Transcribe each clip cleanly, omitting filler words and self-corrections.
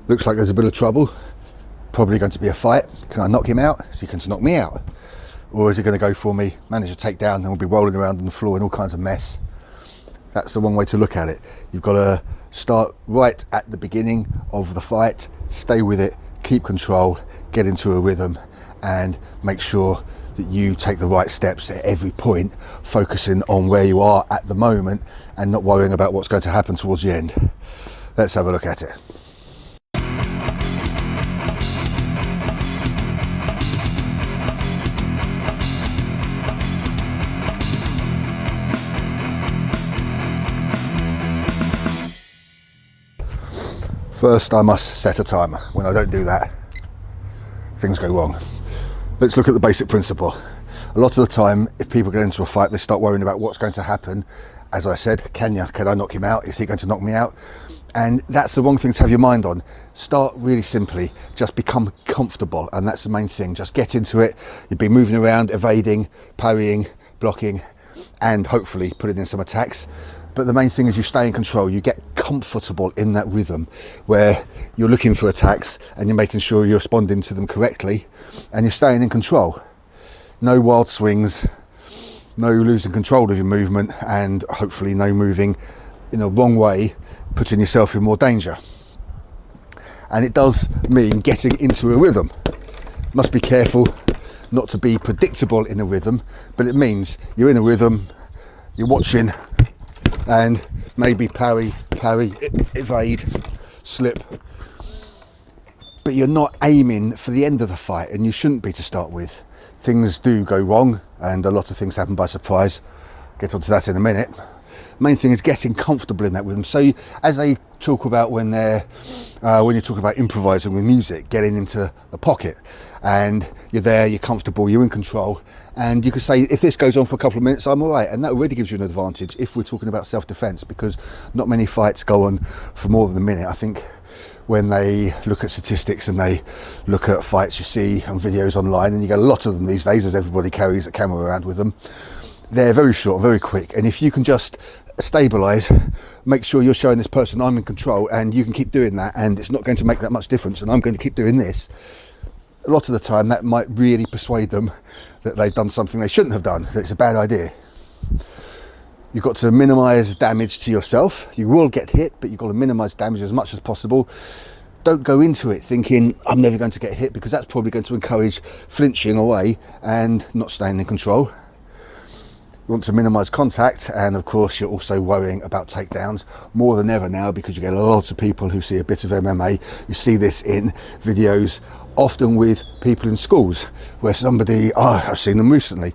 Looks like there's a bit of trouble. Probably going to be a fight. Can I knock him out? Is he going to knock me out? Or is he going to go for me, manage to take down, and we'll be rolling around on the floor in all kinds of mess? That's the one way to look at it. You've got to start right at the beginning of the fight, stay with it, keep control, get into a rhythm, and make sure that you take the right steps at every point, focusing on where you are at the moment and not worrying about what's going to happen towards the end. Let's have a look at it. First, I must set a timer. When I don't do that, things go wrong. Let's look at the basic principle. A lot of the time, if people get into a fight, they start worrying about what's going to happen. As I said, can I knock him out? Is he going to knock me out? And that's the wrong thing to have your mind on. Start really simply, just become comfortable, and that's the main thing. Just get into it. You'll be moving around, evading, parrying, blocking, and hopefully putting in some attacks. But the main thing is you stay in control. You get comfortable in that rhythm where you're looking for attacks and you're making sure you're responding to them correctly, and you're staying in control. No wild swings, no losing control of your movement, and hopefully no moving in a wrong way, putting yourself in more danger. And it does mean getting into a rhythm. Must be careful not to be predictable in a rhythm, but it means you're in a rhythm, you're watching, and maybe parry, evade, slip, but you're not aiming for the end of the fight, and you shouldn't be to start with. Things do go wrong, and a lot of things happen by surprise. Get onto that in a minute. Main thing is getting comfortable in that rhythm. So as they talk about when you talk about improvising with music, getting into the pocket, and you're there, you're comfortable, you're in control, and you could say, if this goes on for a couple of minutes, I'm all right. And that already gives you an advantage if we're talking about self-defense, because not many fights go on for more than a minute. I think when they look at statistics and they look at fights you see on videos online, and you get a lot of them these days as everybody carries a camera around with them, they're very short, very quick. And if you can just stabilize, make sure you're showing this person I'm in control, and you can keep doing that, and it's not going to make that much difference, and I'm going to keep doing this, a lot of the time that might really persuade them that they've done something they shouldn't have done, that it's a bad idea. You've got to minimize damage to yourself. You will get hit, but you've got to minimize damage as much as possible. Don't go into it thinking I'm never going to get hit, because that's probably going to encourage flinching away and not staying in control. You want to minimise contact, and of course you're also worrying about takedowns more than ever now, because you get a lot of people who see a bit of MMA. You see this in videos, often with people in schools, where somebody, I've seen them recently,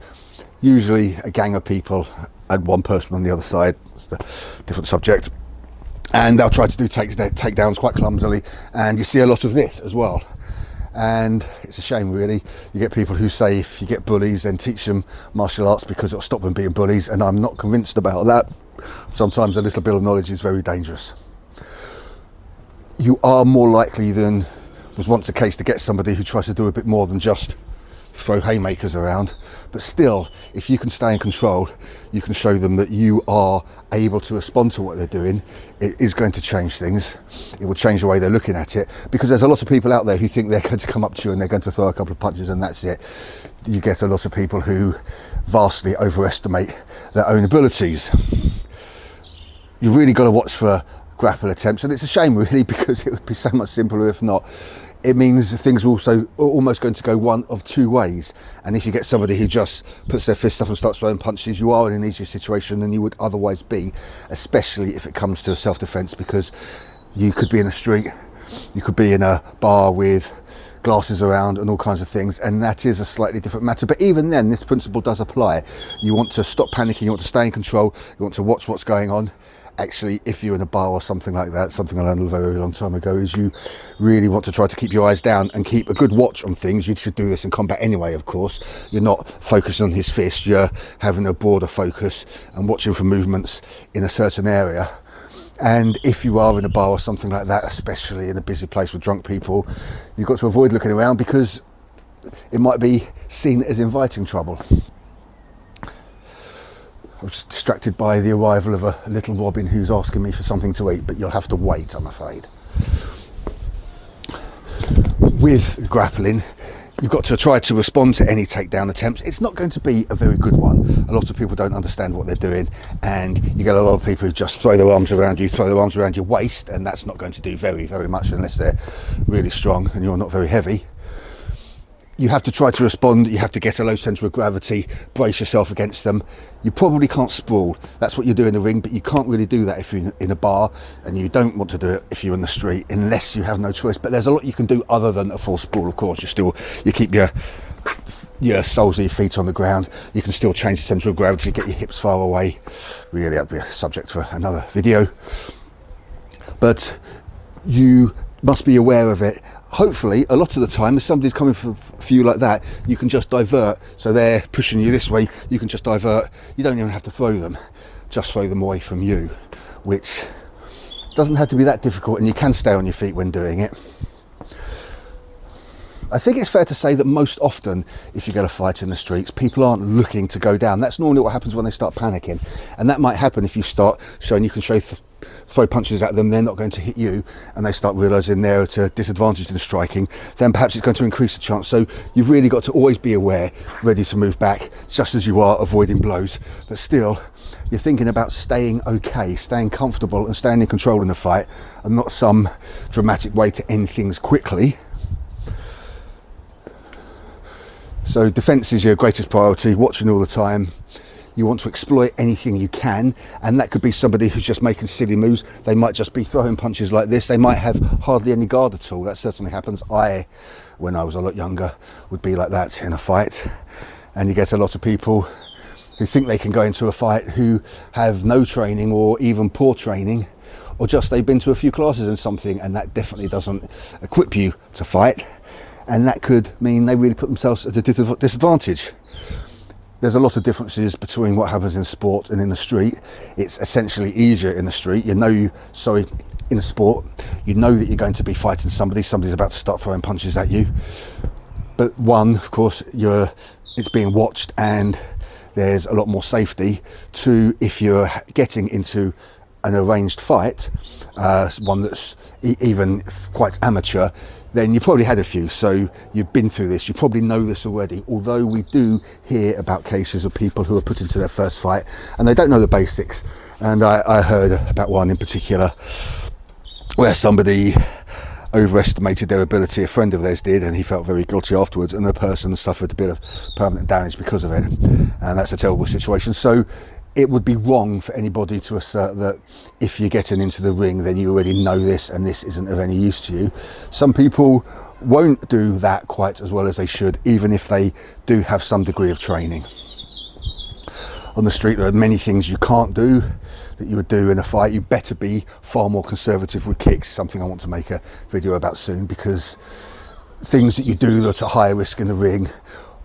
usually a gang of people and one person on the other side. It's a different subject, and they'll try to do takedowns quite clumsily, and you see a lot of this as well. And it's a shame, really. You get people who say if you get bullies, then teach them martial arts because it'll stop them being bullies, and I'm not convinced about that. Sometimes a little bit of knowledge is very dangerous. You are more likely than was once the case to get somebody who tries to do a bit more than just throw haymakers around, but still, if you can stay in control, you can show them that you are able to respond to what they're doing. It is going to change things. It will change the way they're looking at it, because there's a lot of people out there who think they're going to come up to you and they're going to throw a couple of punches and that's it. You get a lot of people who vastly overestimate their own abilities. You've really got to watch for grapple attempts, and it's a shame, really, because it would be so much simpler if not. It means things are also almost going to go one of two ways. And if you get somebody who just puts their fists up and starts throwing punches, you are in an easier situation than you would otherwise be, especially if it comes to self-defense, because you could be in a street, you could be in a bar with glasses around and all kinds of things, and that is a slightly different matter. But even then, this principle does apply. You want to stop panicking, you want to stay in control, you want to watch what's going on. Actually, if you're in a bar or something like that, something I learned a very long time ago, is you really want to try to keep your eyes down and keep a good watch on things. You should do this in combat anyway, of course. You're not focusing on his fist, you're having a broader focus and watching for movements in a certain area. And if you are in a bar or something like that, especially in a busy place with drunk people, you've got to avoid looking around, because it might be seen as inviting trouble. I was distracted by the arrival of a little robin who's asking me for something to eat, but you'll have to wait, I'm afraid. with grappling, you've got to try to respond to any takedown attempts. It's not going to be a very good one. A lot of people don't understand what they're doing, and you get a lot of people who just throw their arms around you, throw their arms around your waist, and that's not going to do very, very much unless they're really strong and you're not very heavy. You have to try to respond. You have to get a low centre of gravity, brace yourself against them. You probably can't sprawl. That's what you do in the ring, but you can't really do that if you're in a bar, and you don't want to do it if you're in the street unless you have no choice. But there's a lot you can do other than a full sprawl, of course. You keep your soles of your feet on the ground. You can still change the centre of gravity, get your hips far away. Really, that'd be a subject for another video. But you must be aware of it. Hopefully, a lot of the time, if somebody's coming for you like that, you can just divert. So they're pushing you this way, you can just divert. You don't even have to throw them, just throw them away from you, which doesn't have to be that difficult, and you can stay on your feet when doing it. I think it's fair to say that most often, if you get a fight in the streets, people aren't looking to go down. That's normally what happens when they start panicking. And that might happen if you start showing you can throw punches at them, they're not going to hit you, and they start realising they're at a disadvantage in striking, then perhaps it's going to increase the chance. So you've really got to always be aware, ready to move back, just as you are avoiding blows. But still, you're thinking about staying okay, staying comfortable and staying in control in the fight, and not some dramatic way to end things quickly. So defence is your greatest priority, watching all the time. You want to exploit anything you can, and that could be somebody who's just making silly moves. They might just be throwing punches like this. They might have hardly any guard at all. That certainly happens. When I was a lot younger, would be like that in a fight. And you get a lot of people who think they can go into a fight who have no training or even poor training, or just they've been to a few classes in something, and that definitely doesn't equip you to fight. And that could mean they really put themselves at a disadvantage. There's a lot of differences between what happens in sport and in the street. It's essentially easier in the street. In a sport, you know that you're going to be fighting somebody's about to start throwing punches at you. But one, of course, it's being watched, and there's a lot more safety. Two, if you're getting into an arranged fight, one that's even quite amateur, then you probably had a few, so you've been through this, you probably know this already, although we do hear about cases of people who are put into their first fight and they don't know the basics. And I heard about one in particular where somebody overestimated their ability, a friend of theirs did, and he felt very guilty afterwards, and the person suffered a bit of permanent damage because of it, and that's a terrible situation. So it would be wrong for anybody to assert that if you're getting into the ring, then you already know this and this isn't of any use to you. Some people won't do that quite as well as they should, even if they do have some degree of training. On the street, there are many things you can't do that you would do in a fight. You better be far more conservative with kicks, something I want to make a video about soon, because things that you do that are higher risk in the ring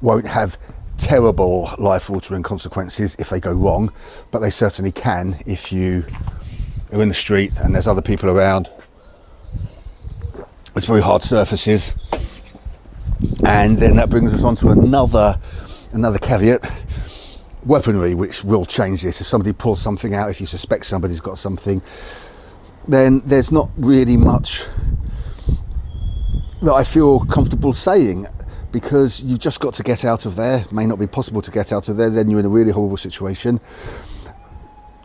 won't have terrible life-altering consequences if they go wrong, but they certainly can if you are in the street and there's other people around. It's very hard surfaces, and then that brings us on to another caveat: weaponry, which will change this. If somebody pulls something out, if you suspect somebody's got something, then there's not really much that I feel comfortable saying, because you've just got to get out of there. It may not be possible to get out of there, then you're in a really horrible situation.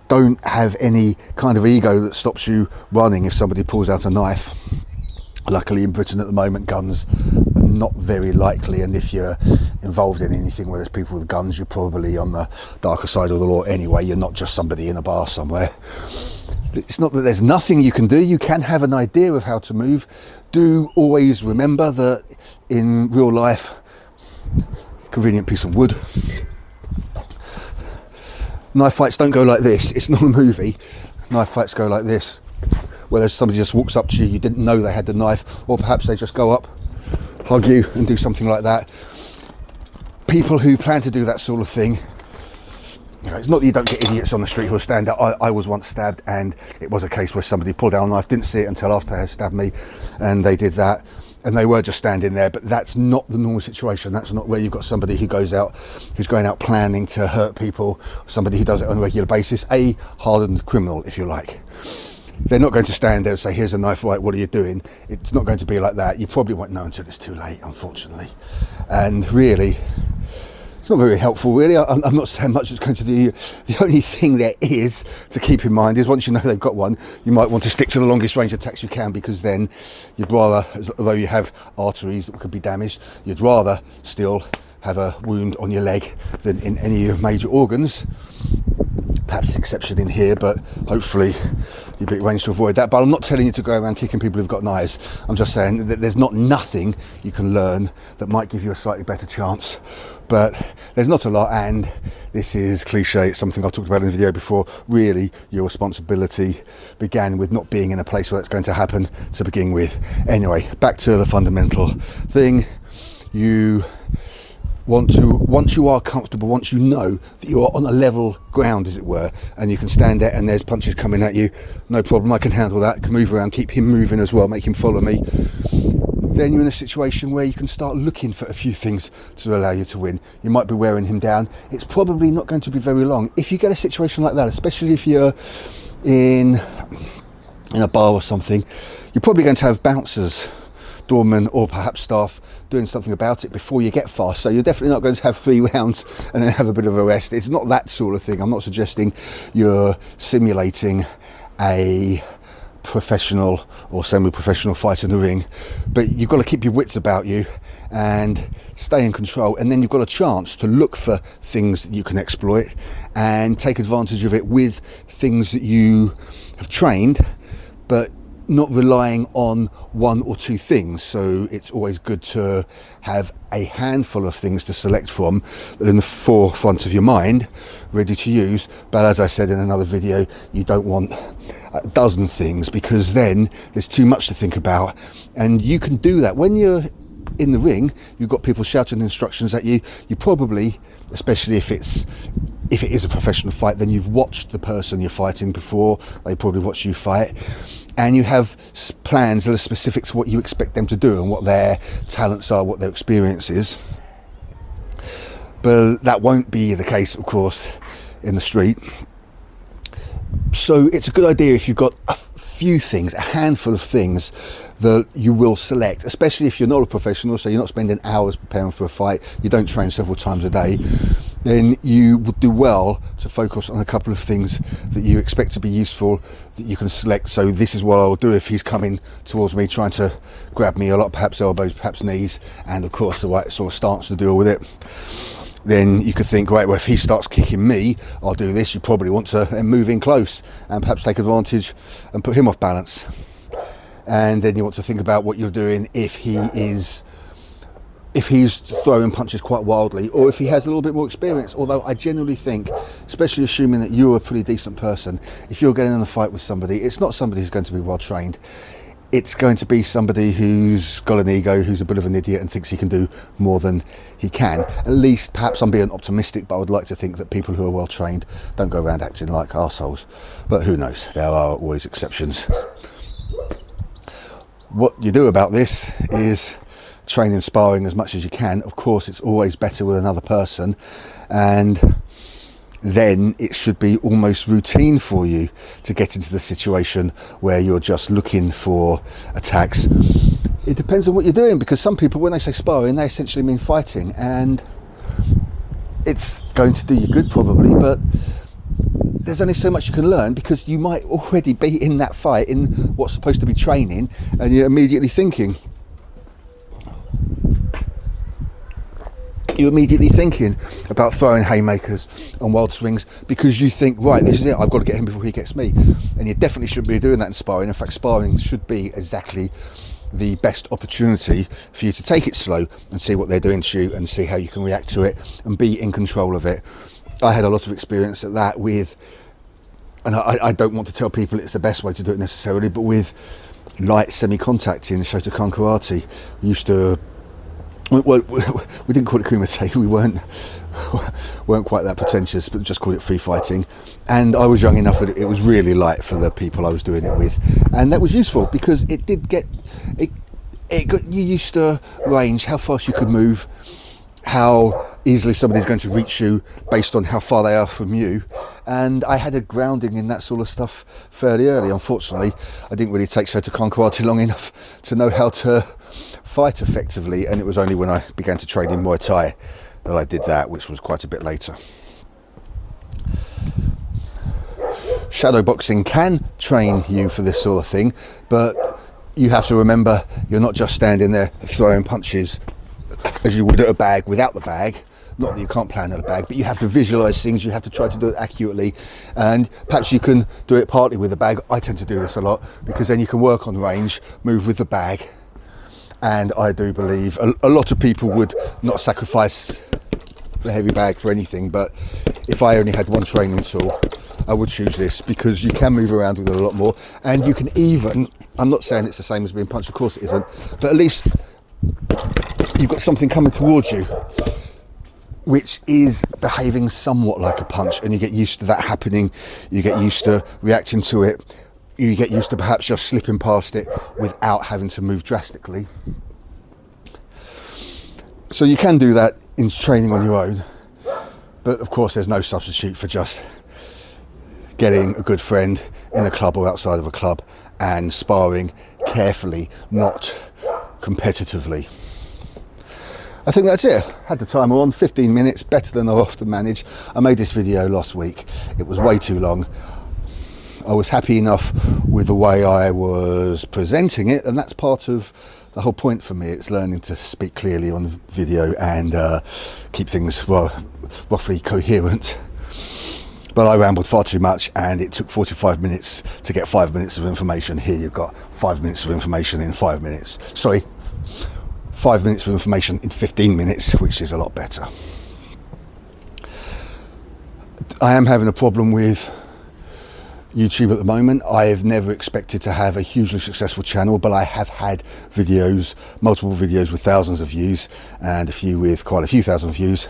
Don't have any kind of ego that stops you running if somebody pulls out a knife. Luckily in Britain at the moment, guns are not very likely, and if you're involved in anything where there's people with guns, you're probably on the darker side of the law anyway. You're not just somebody in a bar somewhere. It's not that there's nothing you can do. You can have an idea of how to move. Do always remember that in real life, convenient piece of wood, knife fights don't go like this. It's not a movie. Knife fights go like this, where somebody just walks up to you, you didn't know they had the knife, or perhaps they just go up, hug you and do something like that. People who plan to do that sort of thing, it's not that you don't get idiots on the street who will stand up. I was once stabbed, and it was a case where somebody pulled out a knife, didn't see it until after they had stabbed me, and they did that, and they were just standing there. But that's not the normal situation. That's not where you've got somebody who's going out planning to hurt people, somebody who does it on a regular basis, a hardened criminal, if you like. they're not going to stand there and say, here's a knife, right, what are you doing? It's not going to be like that. You probably won't know until it's too late, unfortunately. And really, it's not very helpful, really. I'm not saying much it's going to do. The only thing there is to keep in mind is once you know they've got one, you might want to stick to the longest range attacks you can, because then you'd rather, although you have arteries that could be damaged, you'd rather still have a wound on your leg than in any of your major organs. Perhaps exception in here, but hopefully you'll be arranged to avoid that. But I'm not telling you to go around kicking people who've got knives. I'm just saying that there's not nothing you can learn that might give you a slightly better chance. But there's not a lot, and this is cliche. It's something I've talked about in a video before. Really, your responsibility began with not being in a place where that's going to happen to begin with. Anyway, back to the fundamental thing. You want to, once you are comfortable, once you know that you are on a level ground, as it were, and you can stand there and there's punches coming at you, no problem, I can handle that, I can move around, keep him moving as well, make him follow me, then you're in a situation where you can start looking for a few things to allow you to win. You might be wearing him down. It's probably not going to be very long. If you get a situation like that, especially if you're in a bar or something, you're probably going to have bouncers, doormen, or perhaps staff doing something about it before you get far. So you're definitely not going to have 3 rounds and then have a bit of a rest. It's not that sort of thing. I'm not suggesting you're simulating a professional or semi-professional fight in the ring, but you've got to keep your wits about you and stay in control, and then you've got a chance to look for things that you can exploit and take advantage of it with things that you have trained, but not relying on 1 or 2 things. So it's always good to have a handful of things to select from that are in the forefront of your mind, ready to use. But as I said in another video, you don't want a dozen things, because then there's too much to think about. And you can do that when you're in the ring. You've got people shouting instructions at you. You probably, especially if it is a professional fight, then you've watched the person you're fighting before. They probably watched you fight, and you have plans that are specific to what you expect them to do and what their talents are, what their experience is. But that won't be the case, of course, in the street. So it's a good idea if you've got a few things, a handful of things that you will select, especially if you're not a professional, so you're not spending hours preparing for a fight, you don't train several times a day, then you would do well to focus on a couple of things that you expect to be useful, that you can select. So this is what I'll do if he's coming towards me, trying to grab me a lot, perhaps elbows, perhaps knees, and of course the right sort of stance to deal with it. Then you could think, right, well, if he starts kicking me, I'll do this. You probably want to then move in close and perhaps take advantage and put him off balance. And then you want to think about what you're doing if he's throwing punches quite wildly, or if he has a little bit more experience. Although I generally think, especially assuming that you're a pretty decent person, if you're getting in a fight with somebody, it's not somebody who's going to be well trained. It's going to be somebody who's got an ego, who's a bit of an idiot and thinks he can do more than he can. At least, perhaps I'm being optimistic, but I would like to think that people who are well trained don't go around acting like arseholes. But who knows? There are always exceptions. What you do about this is train in sparring as much as you can. Of course, it's always better with another person, and then it should be almost routine for you to get into the situation where you're just looking for attacks. It depends on what you're doing, because some people, when they say sparring, they essentially mean fighting, and it's going to do you good probably, but there's only so much you can learn, because you might already be in that fight, in what's supposed to be training, and you're immediately thinking about throwing haymakers and wild swings, because you think, right, this is it, I've got to get him before he gets me. And you definitely shouldn't be doing that in sparring. In fact, sparring should be exactly the best opportunity for you to take it slow and see what they're doing to you and see how you can react to it and be in control of it. I had a lot of experience at that with, and I don't want to tell people it's the best way to do it necessarily, but with light semi-contact in Shotokan karate. We used to, well, we didn't call it kumite, we weren't quite that pretentious, but just called it free fighting. And I was young enough that it was really light for the people I was doing it with, and that was useful because it did get, it got you used to range, how fast you could move, how easily somebody's going to reach you based on how far they are from you. And I had a grounding in that sort of stuff fairly early. Unfortunately, I didn't really take Shotokan karate long enough to know how to fight effectively, and it was only when I began to train in Muay Thai that I did that, which was quite a bit later. Shadow boxing can train you for this sort of thing, but you have to remember you're not just standing there throwing punches as you would at a bag without the bag. Not that you can't plan at a bag, but you have to visualize things, you have to try to do it accurately, and perhaps you can do it partly with a bag. I tend to do this a lot because then you can work on range, move with the bag, and I do believe a lot of people would not sacrifice the heavy bag for anything, but if I only had one training tool, I would choose this because you can move around with it a lot more, and you can even, I'm not saying it's the same as being punched, of course it isn't, but at least you've got something coming towards you which is behaving somewhat like a punch, and you get used to that happening, you get used to reacting to it, you get used to perhaps just slipping past it without having to move drastically. So you can do that in training on your own, but of course there's no substitute for just getting a good friend in a club or outside of a club and sparring carefully, not competitively. I think that's it. Had the timer on, 15 minutes, better than I often manage. I made this video last week. It was way too long. I was happy enough with the way I was presenting it, and that's part of the whole point for me. It's learning to speak clearly on the video and keep things roughly coherent. But I rambled far too much, and it took 45 minutes to get 5 minutes of information. Here you've got 5 minutes of information in 5 minutes. Sorry, 5 minutes of information in 15 minutes, which is a lot better. I am having a problem with YouTube at the moment. I have never expected to have a hugely successful channel, but I have had videos, multiple videos with thousands of views and a few with quite a few thousand views,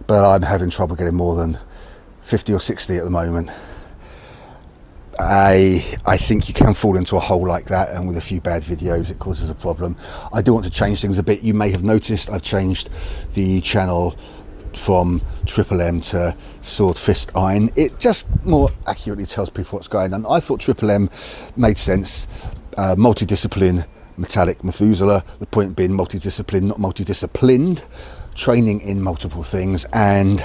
but I'm having trouble getting more than 50 or 60 at the moment. I think you can fall into a hole like that, and with a few bad videos it causes a problem. I do want to change things a bit. You may have noticed I've changed the channel from Triple M to Sword Fist Iron. It just more accurately tells people what's going on. I thought Triple M made sense. Multidiscipline, metallic Methuselah, the point being multidiscipline, not multidisciplined, training in multiple things, and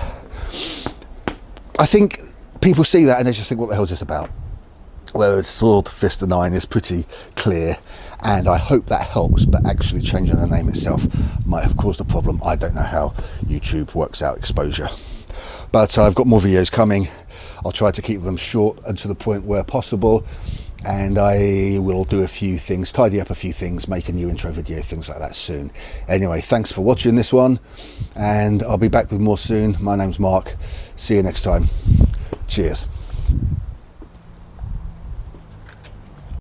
I think people see that and they just think, what the hell is this about? Whereas Sword, Fist and Iron is pretty clear, and I hope that helps, but actually changing the name itself might have caused a problem. I don't know how YouTube works out exposure. But I've got more videos coming. I'll try to keep them short and to the point where possible, and I will do a few things, tidy up a few things, make a new intro video, things like that soon. Anyway, thanks for watching this one, and I'll be back with more soon. My name's Mark. See you next time. Cheers.